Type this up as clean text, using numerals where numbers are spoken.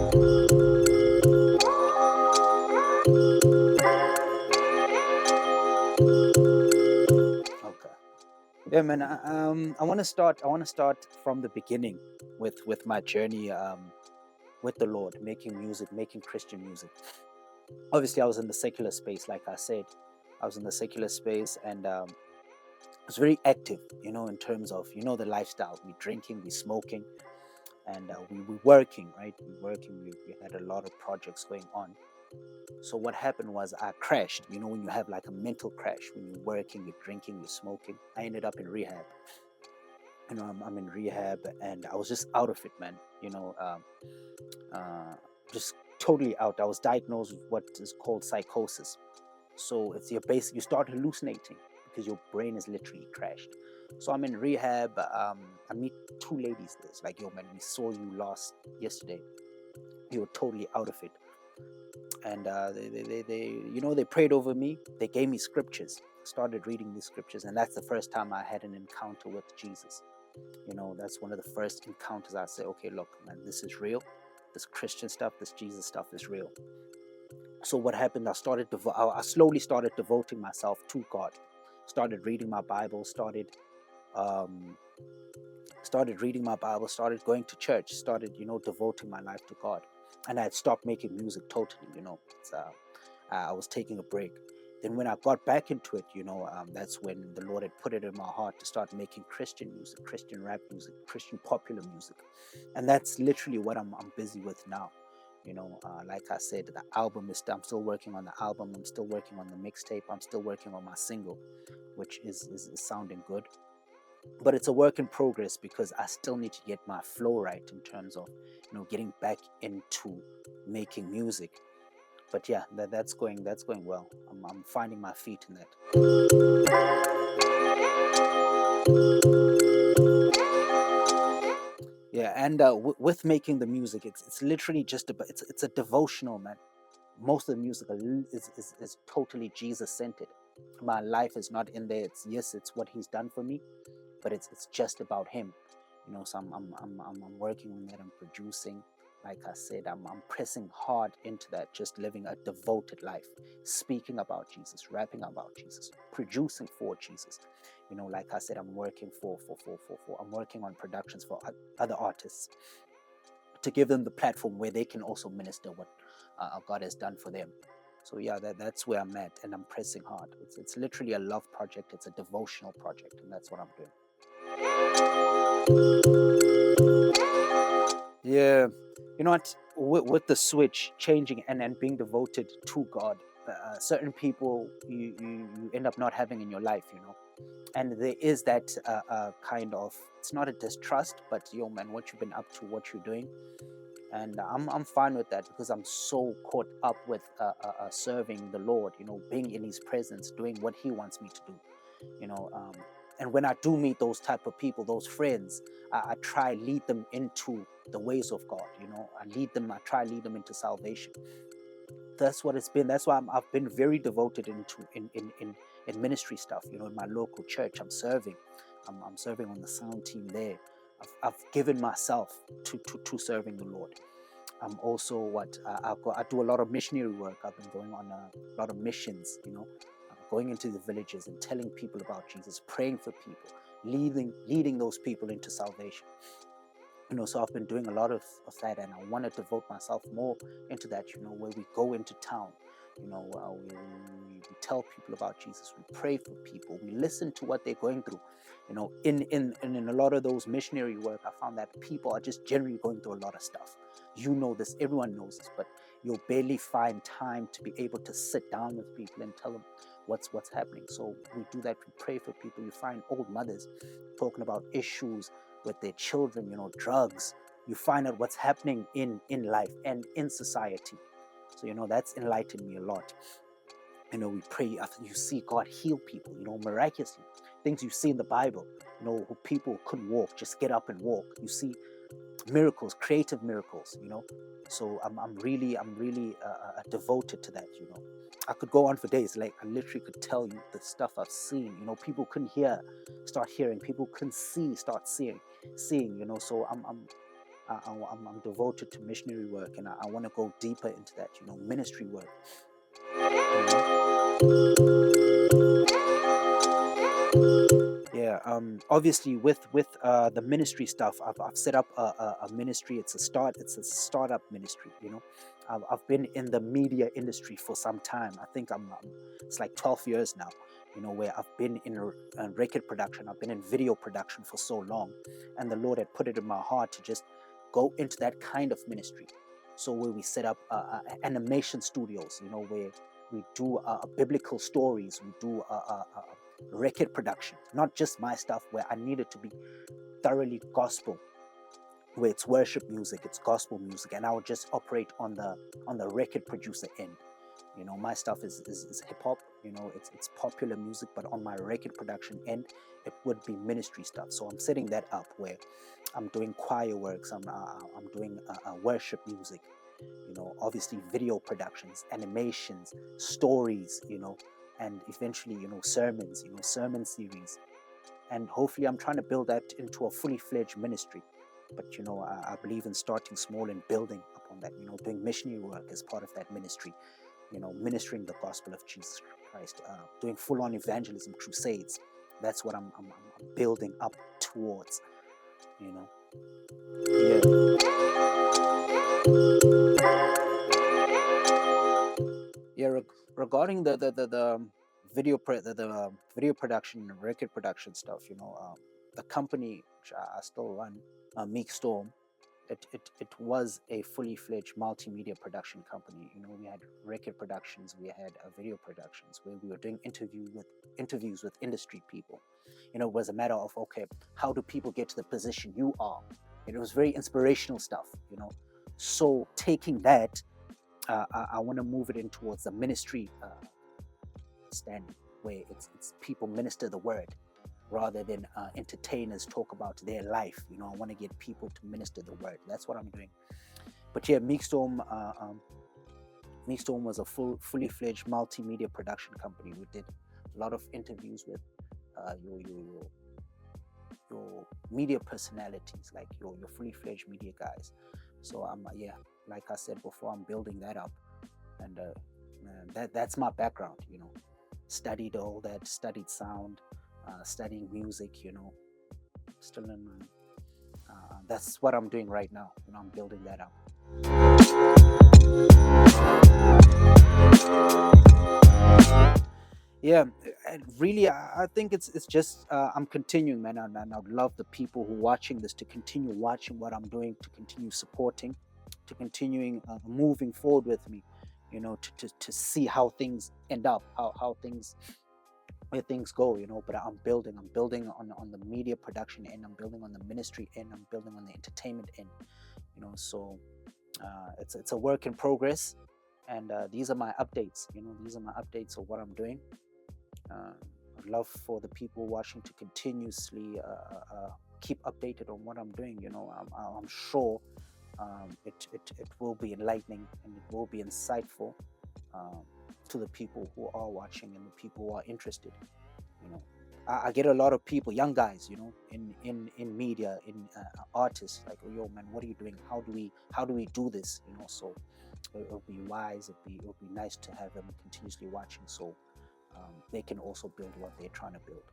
Okay. Yeah, man. I want to start. I want to start from the beginning with my journey with the Lord, making music, making Christian music. Obviously, I was in the secular space, like I said. I was in the secular space, and I was very active. In terms of the lifestyle. We drinking, we smoking, and we working. Right, we working. We had a lot of projects going on. So what happened was I crashed. When you have like a mental crash, when you're working, you're drinking, you're smoking. I ended up in rehab. I'm in rehab, and I was just out of it, man. Uh, just totally out. I was diagnosed with what is called psychosis. So it's your base. You start hallucinating because your brain is literally crashed. So I'm in rehab. I meet two ladies. There's like, yo, man, we saw you last yesterday. You were totally out of it, and they prayed over me. They gave me scriptures. Started reading these scriptures, and that's the first time I had an encounter with Jesus. That's one of the first encounters. I say, okay, look, man, this is real. This Christian stuff, this Jesus stuff is real. So what happened? I slowly started devoting myself to God. Started reading my Bible. Um, started reading my Bible. Started going to church. Started, devoting my life to God. And I had stopped making music totally. I was taking a break. Then when I got back into it, that's when the Lord had put it in my heart to start making Christian music, Christian rap music, Christian popular music. And that's literally what I'm busy with now. Like I said, the album is, I'm still working on the album. I'm still working on the mixtape. I'm still working on my single, which is sounding good. But it's a work in progress because I still need to get my flow right in terms of, getting back into making music. But yeah, that's going well. I'm finding my feet in that. Yeah, and with making the music, it's literally just about, it's a devotional, man. Most of the music is totally Jesus centered. My life is not in there. It's what He's done for me, but it's just about Him. So I'm working on that. I'm producing. Like I said, I'm pressing hard into that, just living a devoted life, speaking about Jesus, rapping about Jesus, producing for Jesus. Like I said, I'm working I'm working on productions for other artists to give them the platform where they can also minister what God has done for them. So yeah, that's where I'm at, and I'm pressing hard. It's literally a love project. It's a devotional project, and that's what I'm doing. Yeah, you know what? With the switch changing and being devoted to God, certain people you end up not having in your life, and there is that kind of, it's not a distrust, but yo, man, what you've been up to, what you're doing, and I'm fine with that because I'm so caught up with serving the Lord, being in His presence, doing what He wants me to do, you know. And when I do meet those type of people, those friends, I try lead them into the ways of God. I try lead them into salvation. That's what it's been. That's why I've been very devoted into in ministry stuff. In my local church, I'm serving. I'm serving on the sound team there. I've given myself to serving the Lord. I'm also I do a lot of missionary work. I've been going on a lot of missions. Going into the villages and telling people about Jesus, praying for people, leading those people into salvation. So I've been doing a lot of that, and I want to devote myself more into that. Where we go into town, we tell people about Jesus, we pray for people, we listen to what they're going through. In a lot of those missionary work, I found that people are just generally going through a lot of stuff. This, everyone knows this, but you'll barely find time to be able to sit down with people and tell them what's happening. So we do that. We pray for people. You find old mothers talking about issues with their children, drugs. You find out what's happening in life and in society. So that's enlightened me a lot. We pray after you see God heal people, miraculously. Things you see in the Bible, who people couldn't walk, just get up and walk. You see miracles, creative miracles, So I'm really devoted to that. I could go on for days. Like, I literally could tell you the stuff I've seen. People couldn't hear, start hearing. People couldn't see, start seeing. So I'm devoted to missionary work, and I want to go deeper into that, ministry work. Yeah, obviously with the ministry stuff, I've set up a ministry. It's a startup ministry. I've been in the media industry for some time. I think it's like 12 years now. Where I've been in a record production, I've been in video production for so long, and the Lord had put it in my heart to just go into that kind of ministry. So where we set up animation studios, where we do biblical stories, we do record production, not just my stuff, where I need it to be thoroughly gospel, where it's worship music, it's gospel music, and I would just operate on the record producer end. My stuff is hip hop, it's popular music, but on my record production end, it would be ministry stuff. So I'm setting that up where I'm doing choir works, I'm doing worship music, obviously video productions, animations, stories, and eventually, sermons, sermon series. And hopefully I'm trying to build that into a fully fledged ministry. But, I believe in starting small and building upon that, doing missionary work as part of that ministry, ministering the gospel of Jesus Christ, doing full on evangelism crusades. That's what I'm building up towards, Yeah. Yeah, regarding the the video production and record production stuff, the company which I still run, Meek Storm, it was a fully fledged multimedia production company. We had record productions, we had video productions where we were doing interviews with industry people. It was a matter of, okay, how do people get to the position you are? It was very inspirational stuff. So taking that, I want to move it in towards the ministry standing, where it's people minister the word rather than entertainers talk about their life. I want to get people to minister the word. That's what I'm doing. But yeah, Meek Storm was a fully fledged multimedia production company. We did a lot of interviews with your media personalities, like your fully fledged media guys. So like I said before, I'm building that up, and that's my background. Studied all that, studied sound, studying music. Still in. That's what I'm doing right now. I'm building that up. Yeah, and really, I think it's just I'm continuing, man, and I'd love the people who are watching this to continue watching what I'm doing, to continue supporting, to continuing moving forward with me, to see how things end up, where things go, but I'm building on the media production end, I'm building on the ministry end, I'm building on the entertainment end, so it's a work in progress, and these are my updates. These are my updates of what I'm doing. I'd love for the people watching to continuously keep updated on what I'm doing. I'm sure it will be enlightening, and it will be insightful to the people who are watching and the people who are interested. I get a lot of people, young guys, in media, in artists, like, oh, yo, man, what are you doing? How do we do this? So it'll be wise. It'll be nice to have them continuously watching, so they can also build what they're trying to build.